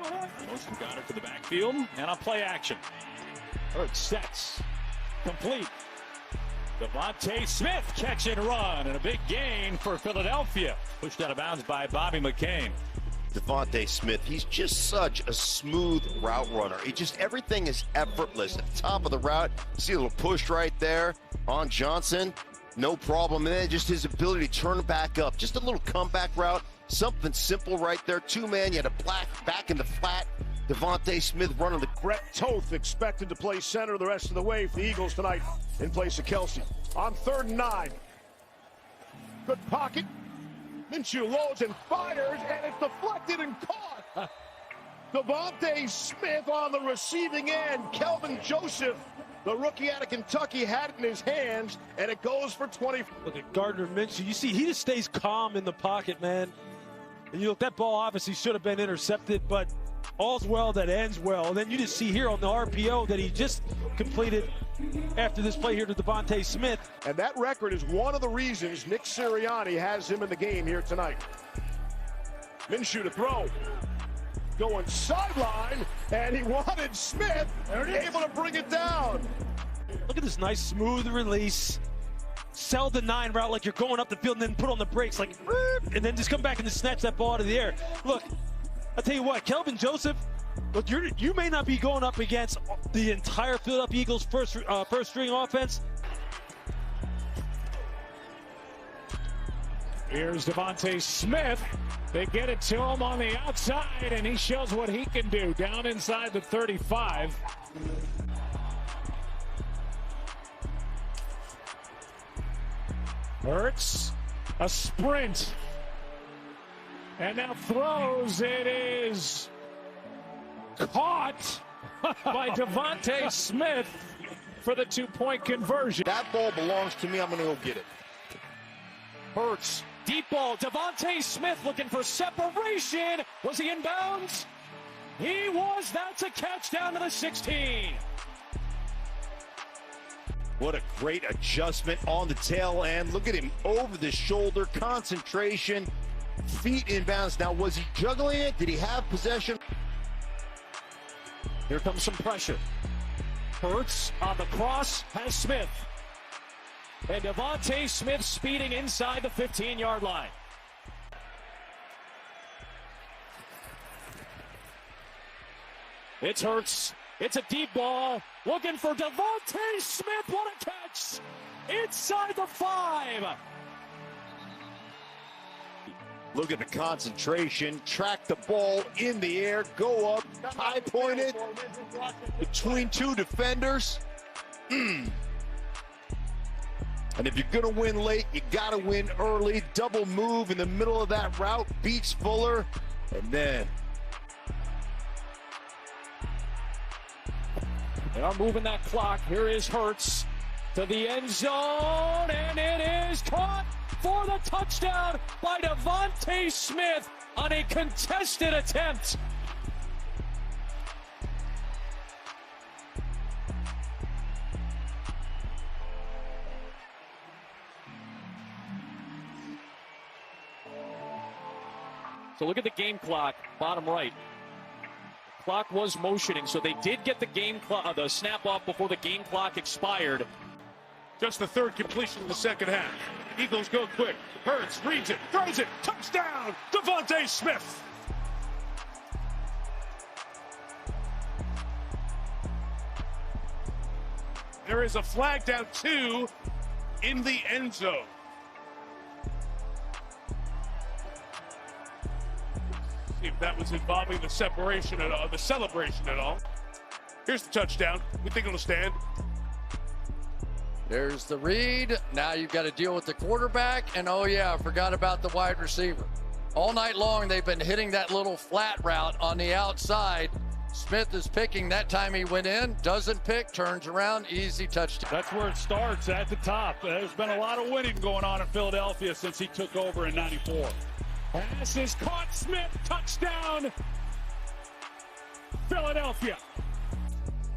Motion got it to the backfield and on play action. Hurts sets. Complete. DeVonta Smith catch and run, and a big gain for Philadelphia. Pushed out of bounds by Bobby McCain. DeVonta Smith, he's just such a smooth route runner. Everything is effortless. At the top of the route, see a little push right there on Johnson. No problem. And then just his ability to turn back up. Just a little comeback route. Something simple right there. Two-man, you had a back in the flat. DeVonta Smith running the... Brett Toth expected to play center the rest of the way for the Eagles tonight in place of Kelsey. On 3rd and 9. Good pocket. Minshew loads and fires, and it's deflected and caught. DeVonta Smith on the receiving end. Kelvin Joseph, the rookie out of Kentucky, had it in his hands, and it goes for 20. Look at Gardner Minshew. You see, he just stays calm in the pocket, man. And you look, that ball obviously should have been intercepted, but all's well that ends well. And then you just see here on the RPO that he just completed after this play here to DeVonta Smith. And that record is one of the reasons Nick Sirianni has him in the game here tonight. Minshew to throw. Going sideline, and he wanted Smith, able to bring it down. Look at this nice smooth release. Sell the 9 route like you're going up the field and then put on the brakes like, and then just come back and just snatch that ball out of the air. Look, I'll tell you what, Kelvin Joseph, look, you may not be going up against the entire Philadelphia Eagles first string offense. Here's DeVonta Smith. They get it to him on the outside, and he shows what he can do down inside the 35. Hurts, a sprint, and now throws. It is caught by DeVonta Smith for the 2-point conversion. That ball belongs to me. I'm going to go get it. Hurts, deep ball. DeVonta Smith looking for separation. Was he in bounds? He was. That's a catch down to the 16. What a great adjustment on the tail end. Look at him over the shoulder. Concentration. Feet in bounds. Now, was he juggling it? Did he have possession? Here comes some pressure. Hurts on the cross has Smith. And DeVonta Smith speeding inside the 15-yard line. It's Hurts. It's a deep ball. Looking for DeVonta Smith. What a catch! Inside the 5. Look at the concentration. Track the ball in the air. Go up. High pointed. Between 2 defenders. And if you're going to win late, you got to win early. Double move in the middle of that route. Beats Fuller. And then they are moving that clock. Here is Hurts to the end zone, and it is caught for the touchdown by DeVonta Smith on a contested attempt. So look at the game clock, bottom right. Clock was motioning, so they did get the the snap off before the game clock expired. Just the 3rd completion of the second half. Eagles go quick. Hurts reads it, throws it, touchdown, DeVonta Smith. There is a flag down 2 in the end zone. See if that was involving the separation at all, the celebration at all. Here's the touchdown. We think it'll stand. There's the read. Now you've got to deal with the quarterback. And oh yeah, I forgot about the wide receiver. All night long, they've been hitting that little flat route on the outside. Smith is picking. That time he went in, doesn't pick, turns around, easy touchdown. That's where it starts, at the top. There's been a lot of winning going on in Philadelphia since he took over in '94. Pass is caught. Smith, touchdown, Philadelphia.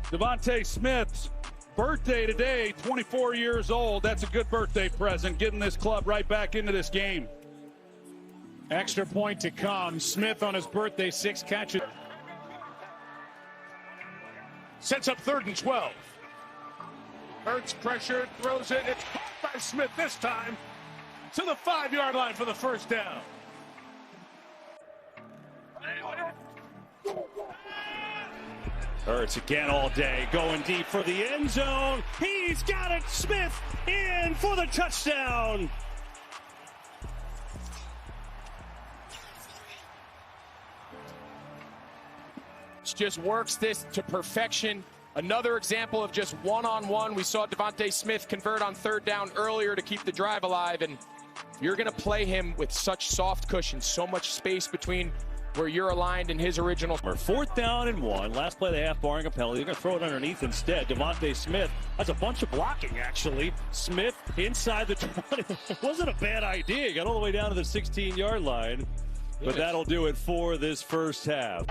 DeVonta Smith's birthday today, 24 years old. That's a good birthday present, getting this club right back into this game. Extra point to come. Smith on his birthday, 6 catches. Sets up 3rd and 12. Hurts pressure, throws it. It's caught by Smith this time to the 5-yard line for the first down. Hurts again all day, going deep for the end zone. He's got it. Smith in for the touchdown. Just works this to perfection. Another example of just one-on-one. We saw DeVonta Smith convert on 3rd down earlier to keep the drive alive, and you're going to play him with such soft cushion, so much space between where you're aligned and his original. 4th down and 1. Last play of the half, barring a penalty. They're going to throw it underneath instead. DeVonta Smith has a bunch of blocking, actually. Smith inside the 20. Wasn't a bad idea. Got all the way down to the 16-yard line. But that'll do it for this first half.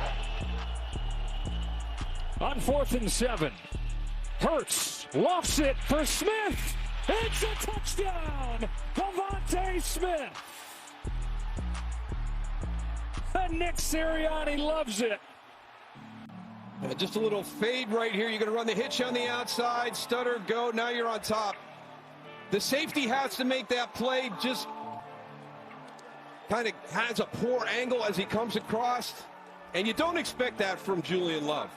On 4th and 7, Hurts lofts it for Smith. It's a touchdown, DeVonta Smith. And Nick Sirianni loves it. Just a little fade right here. You're going to run the hitch on the outside, stutter, go. Now you're on top. The safety has to make that play. Just kind of has a poor angle as he comes across. And you don't expect that from Julian Love.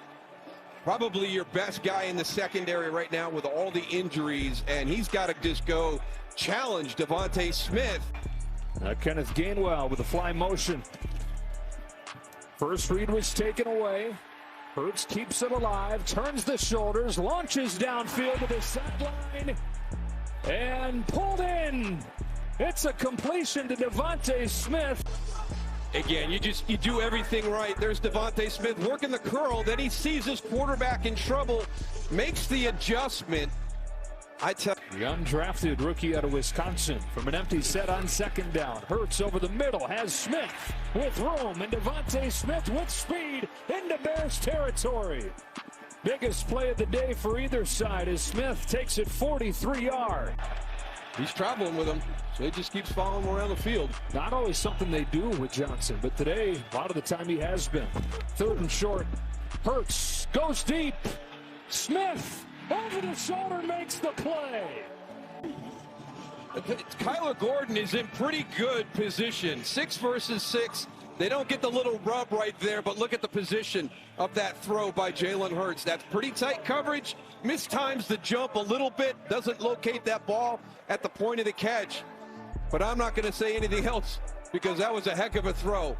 Probably your best guy in the secondary right now with all the injuries, and he's got to just go challenge DeVonta Smith. Kenneth Gainwell with a fly motion. First read was taken away. Hurts keeps it alive, turns the shoulders, launches downfield to the sideline, and pulled in. It's a completion to DeVonta Smith. Again, you do everything right. There's DeVonta Smith working the curl. Then he sees his quarterback in trouble, makes the adjustment. The undrafted rookie out of Wisconsin from an empty set on 2nd down. Hurts over the middle, has Smith with room, and DeVonta Smith with speed into Bears territory. Biggest play of the day for either side as Smith takes it 43 yards. He's traveling with him, so he just keeps following him around the field. Not always something they do with Johnson, but today, a lot of the time he has been. 3rd and short. Hurts goes deep. Smith over the shoulder makes the play. Kyler Gordon is in pretty good position. 6 versus 6. They don't get the little rub right there, but look at the position of that throw by Jalen Hurts. That's pretty tight coverage. Mistimes the jump a little bit. Doesn't locate that ball at the point of the catch. But I'm not going to say anything else because that was a heck of a throw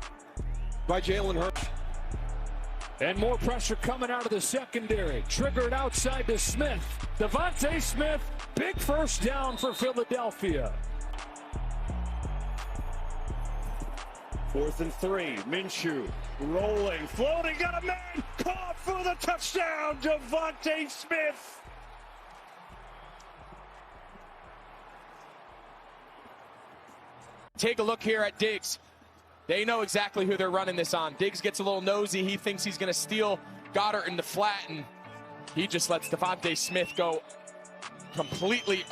by Jalen Hurts. And more pressure coming out of the secondary. Triggered outside to Smith. DeVonta Smith, big first down for Philadelphia. 4th and 3. Minshew rolling, floating, got a man caught for the touchdown. DeVonta Smith. Take a look here at Diggs. They know exactly who they're running this on. Diggs gets a little nosy. He thinks he's going to steal Goddard in the flat, and he just lets DeVonta Smith go completely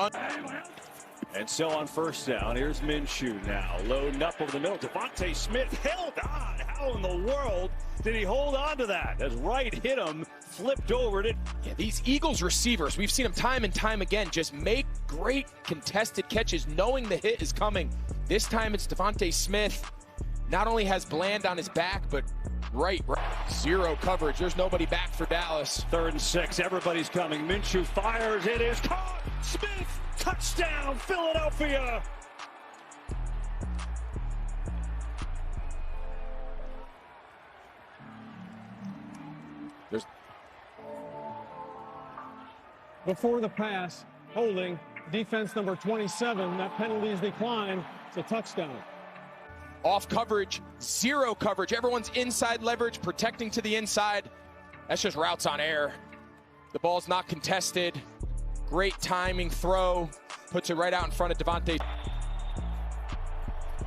And so on 1st down, here's Minshew now, loading up over the middle. DeVonta Smith held on. How in the world did he hold on to that? As right hit him, flipped over it. Yeah, these Eagles receivers, we've seen them time and time again, just make great contested catches, knowing the hit is coming. This time it's DeVonta Smith. Not only has Bland on his back, but right. Zero coverage. There's nobody back for Dallas. 3rd and 6. Everybody's coming. Minshew fires. It is caught. Smith. Touchdown, Philadelphia. Before the pass, holding, defense number 27. That penalty is declined. It's a touchdown. Off coverage, zero coverage. Everyone's inside leverage, protecting to the inside. That's just routes on air. The ball's not contested. Great timing throw. Puts it right out in front of DeVonta.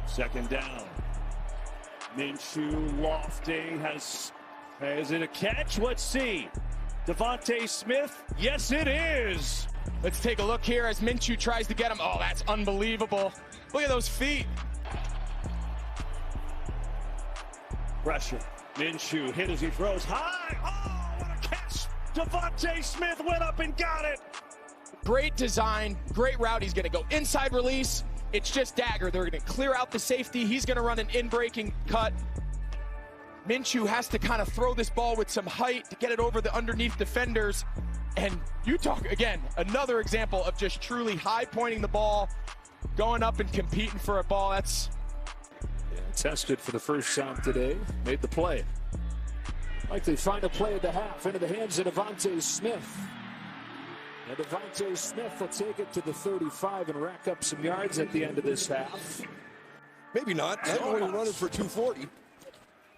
2nd down. Minshew lofting. Is it a catch? Let's see. DeVonta Smith. Yes, it is. Let's take a look here as Minshew tries to get him. Oh, that's unbelievable. Look at those feet. Pressure. Minshew hit as he throws high. Oh, what a catch DeVonta Smith went up and got it. Great design, great route. He's going to go inside release. It's just dagger. They're going to clear out the safety. He's going to run an in-breaking cut. Minshew has to kind of throw this ball with some height to get it over the underneath defenders. And you talk, again, another example of just truly high pointing the ball, going up and competing for a ball. That's tested for the first time today. Made the play. Like they find a play at the half into the hands of DeVonta Smith. And DeVonta Smith will take it to the 35 and rack up some yards at the end of this half. Maybe not. I'm only running for 240.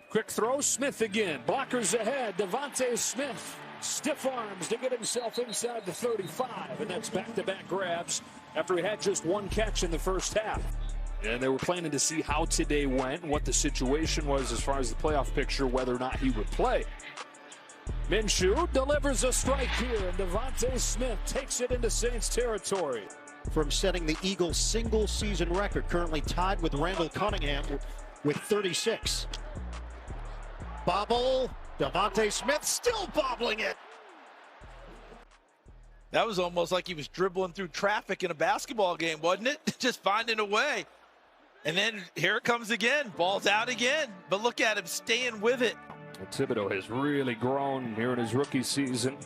Quick throw, Smith again. Blockers ahead. DeVonta Smith. Stiff arms to get himself inside the 35. And that's back-to-back grabs after he had just one catch in the first half. And they were planning to see how today went and what the situation was as far as the playoff picture, whether or not he would play. Minshew delivers a strike here, and DeVonta Smith takes it into Saints territory. From setting the Eagles' single-season record, currently tied with Randall Cunningham with 36. Bobble, DeVonta Smith still bobbling it. That was almost like he was dribbling through traffic in a basketball game, wasn't it? Just finding a way. And then here it comes again. Ball's out again. But look at him staying with it. Thibodeau has really grown here in his rookie season.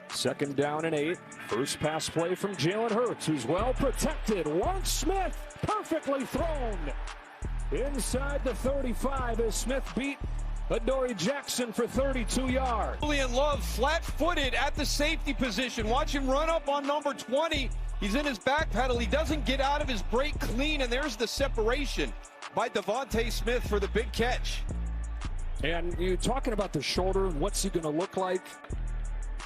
2nd down and 8. First pass play from Jalen Hurts, who's well protected. Wants Smith, perfectly thrown. Inside the 35 as Smith beat Adoree Jackson for 32 yards. Julian Love flat-footed at the safety position. Watch him run up on number 20. He's in his back pedal. He doesn't get out of his break clean, and there's the separation by DeVonta Smith for the big catch. And you're talking about the shoulder, what's he going to look like?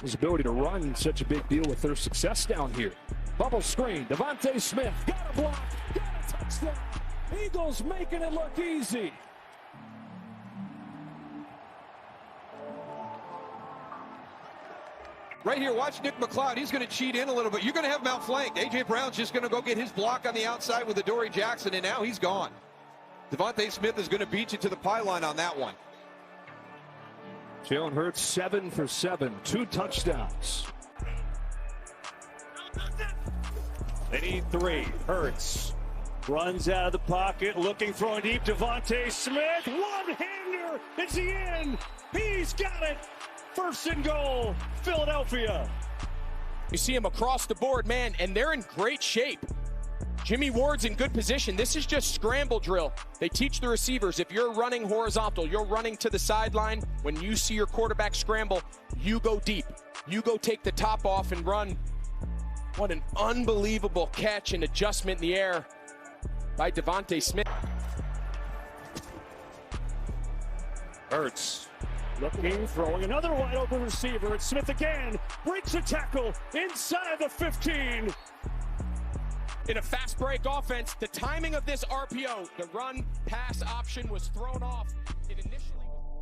His ability to run, such a big deal with their success down here. Bubble screen, DeVonta Smith, got a block, got a touchdown. Eagles making it look easy. Right here, watch Nick McLeod. He's going to cheat in a little bit. You're going to have him outflanked. A.J. Brown's just going to go get his block on the outside with Adoree Jackson, and now he's gone. DeVonta Smith is going to beat you to the pylon on that one. Jalen Hurts 7 for 7, 2 touchdowns. They need 3. Hurts runs out of the pocket, looking, throwing deep. DeVonta Smith, one-hander. It's the end. He's got it. 1st and goal, Philadelphia. You see him across the board, man, and they're in great shape. Jimmy Ward's in good position. This is just scramble drill. They teach the receivers, if you're running horizontal, you're running to the sideline. When you see your quarterback scramble, you go deep. You go take the top off and run. What an unbelievable catch and adjustment in the air by DeVonta Smith. Hurts looking, throwing, another wide open receiver. It's Smith again, breaks a tackle inside the 15. In a fast break offense, the timing of this RPO, the run pass option was thrown off. It initially was